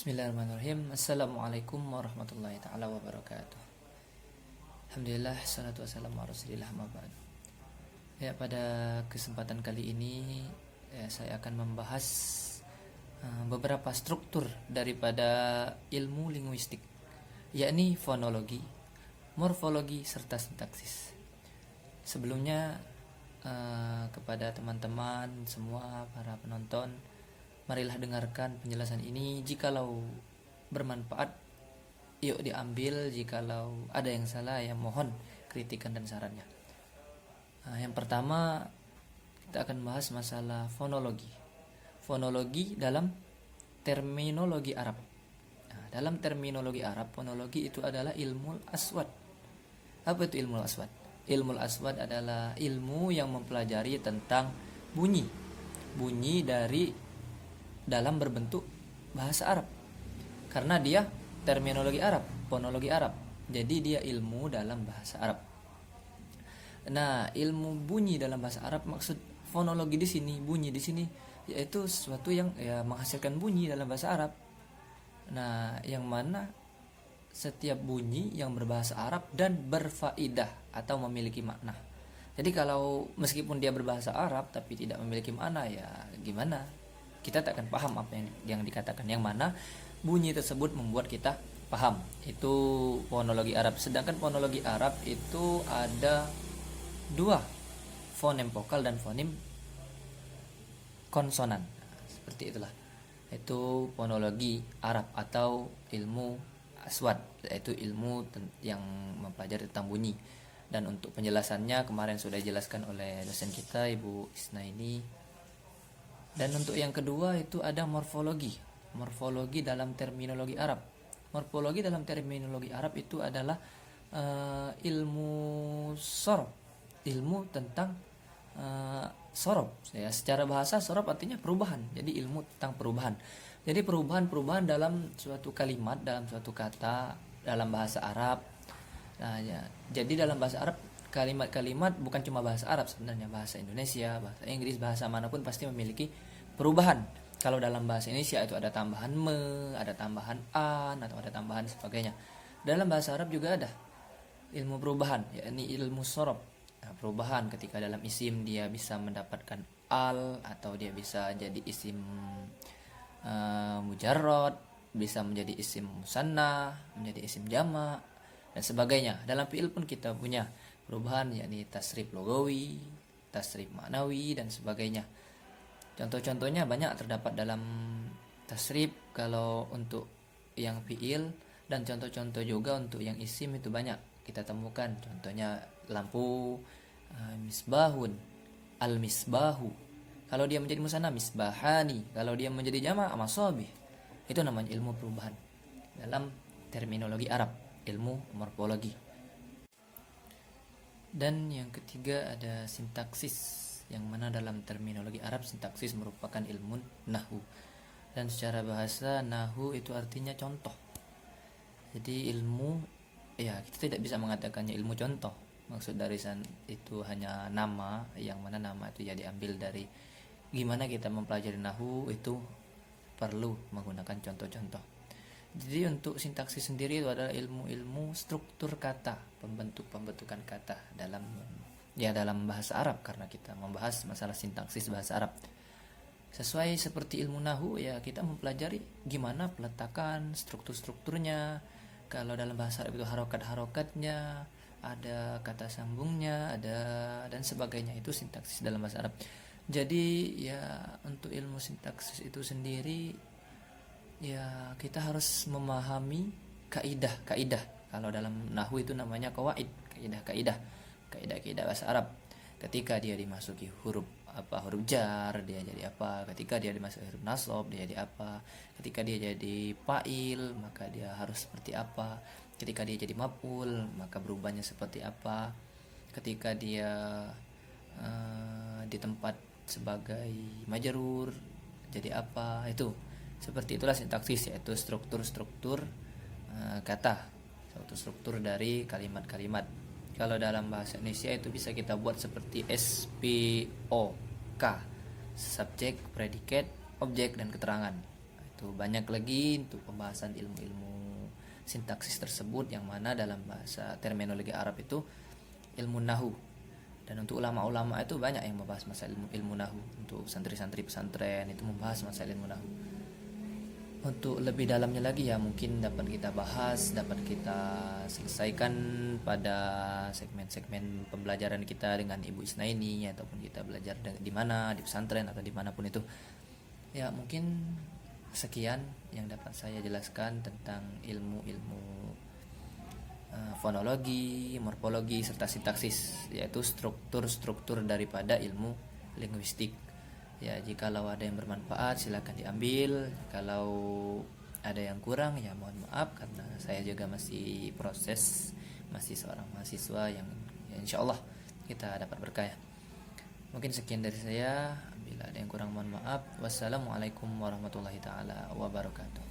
Bismillahirrahmanirrahim. Assalamualaikum warahmatullahi ta'ala wabarakatuh. Alhamdulillah, salatu wassalamu ala rasulillah, amma ba'd. Ya, pada kesempatan kali ini saya akan membahas beberapa struktur daripada ilmu linguistik, yakni fonologi, morfologi, serta sintaksis. Sebelumnya kepada teman-teman semua para penonton, marilah dengarkan penjelasan ini. Jikalau bermanfaat, yuk diambil. Jikalau ada yang salah, ya mohon kritikan dan sarannya. Yang pertama, kita akan bahas masalah fonologi. Fonologi dalam terminologi Arab. Dalam terminologi Arab, fonologi itu adalah ilmu aswad. Apa itu ilmu aswad? Ilmu aswad adalah ilmu yang mempelajari tentang bunyi dari dalam berbentuk bahasa Arab, karena dia terminologi Arab, fonologi Arab, jadi dia ilmu dalam bahasa Arab. Nah, ilmu bunyi dalam bahasa Arab, maksud fonologi di sini, bunyi di sini, yaitu sesuatu yang menghasilkan bunyi dalam bahasa Arab. Nah, yang mana setiap bunyi yang berbahasa Arab dan berfaidah atau memiliki makna. Jadi kalau meskipun dia berbahasa Arab tapi tidak memiliki makna, ya gimana? Kita tak akan paham apa yang dikatakan, yang mana bunyi tersebut membuat kita paham. Itu fonologi Arab. Sedangkan fonologi Arab itu ada dua, fonem vokal dan fonem konsonan. Seperti itulah. Itu fonologi Arab atau ilmu aswad, yaitu ilmu yang mempelajari tentang bunyi. Dan untuk penjelasannya kemarin sudah dijelaskan oleh dosen kita, Ibu Isna ini. Dan untuk yang kedua itu ada morfologi. Morfologi dalam terminologi Arab. Morfologi dalam terminologi Arab itu adalah ilmu sorob, ilmu tentang sorob. Ya, secara bahasa sorob artinya perubahan. Jadi ilmu tentang perubahan. Jadi perubahan dalam suatu kalimat, dalam suatu kata, dalam bahasa Arab. Nah, ya, jadi dalam bahasa Arab kalimat-kalimat bukan cuma bahasa Arab, sebenarnya bahasa Indonesia, bahasa Inggris, bahasa manapun pasti memiliki perubahan. Kalau dalam bahasa Indonesia itu ada tambahan me, ada tambahan an, atau ada tambahan sebagainya. Dalam bahasa Arab juga ada ilmu perubahan, yakni ilmu sorob. Nah, perubahan ketika dalam isim dia bisa mendapatkan al, atau dia bisa jadi isim mujarrad, bisa menjadi isim musanna, menjadi isim jama, dan sebagainya. Dalam fi'il pun kita punya perubahan, yakni tasrif logawi, tasrif maknawi, dan sebagainya. Contoh-contohnya banyak terdapat dalam tasrif kalau untuk yang fi'il, dan contoh-contoh juga untuk yang isim itu banyak kita temukan. Contohnya lampu, misbahun, al-misbahu. Kalau dia menjadi musanna, misbahani. Kalau dia menjadi jama', masabih. Itu namanya ilmu perubahan dalam terminologi Arab, ilmu morfologi. Dan yang ketiga ada sintaksis, yang mana dalam terminologi Arab sintaksis merupakan ilmu nahwu. Dan secara bahasa nahwu itu artinya contoh. Jadi ilmu, ya kita tidak bisa mengatakannya ilmu contoh. Maksud dari itu hanya nama, yang mana nama itu ya diambil dari gimana kita mempelajari nahwu, itu perlu menggunakan contoh-contoh. Jadi untuk sintaksis sendiri itu adalah ilmu-ilmu struktur kata, pembentukan kata dalam bahasa Arab, karena kita membahas masalah sintaksis bahasa Arab. Sesuai seperti ilmu nahwu, ya kita mempelajari gimana peletakan strukturnya. Kalau dalam bahasa Arab itu harokat-harokatnya, ada kata sambungnya, ada dan sebagainya. Itu sintaksis dalam bahasa Arab. Jadi ya untuk ilmu sintaksis itu sendiri, ya kita harus memahami kaidah. Kalau dalam nahwu itu namanya qawaid, kaidah bahasa Arab. Ketika dia dimasuki huruf jar, dia jadi apa? Ketika dia dimasuki huruf nasab, dia jadi apa? Ketika dia jadi fa'il, maka dia harus seperti apa? Ketika dia jadi maf'ul, maka berubahnya seperti apa? Ketika dia di tempat sebagai majrur, jadi apa? Itu seperti itulah sintaksis, yaitu struktur kata, suatu struktur dari kalimat-kalimat. Kalau dalam bahasa Indonesia itu bisa kita buat seperti SPOK, subjek, predikat, objek, dan keterangan. itu. Banyak lagi untuk pembahasan ilmu-ilmu sintaksis tersebut, yang mana dalam bahasa terminologi Arab itu ilmu nahu. Dan untuk ulama-ulama itu banyak yang membahas masalah ilmu nahu. Untuk santri-santri pesantren itu membahas masalah ilmu nahu. Untuk lebih dalamnya lagi ya mungkin dapat kita bahas, dapat kita selesaikan pada segmen-segmen pembelajaran kita dengan Ibu Isna ini, ataupun kita belajar di mana, di pesantren atau dimanapun itu. Ya mungkin sekian yang dapat saya jelaskan tentang ilmu-ilmu fonologi, morfologi, serta sintaksis, yaitu struktur-struktur daripada ilmu linguistik. Ya, jikalau ada yang bermanfaat silakan diambil. Kalau ada yang kurang ya mohon maaf, karena saya juga masih proses, masih seorang mahasiswa yang ya insya Allah kita dapat berkah. Mungkin sekian dari saya. Bila ada yang kurang mohon maaf. Wassalamualaikum warahmatullahi taala wabarakatuh.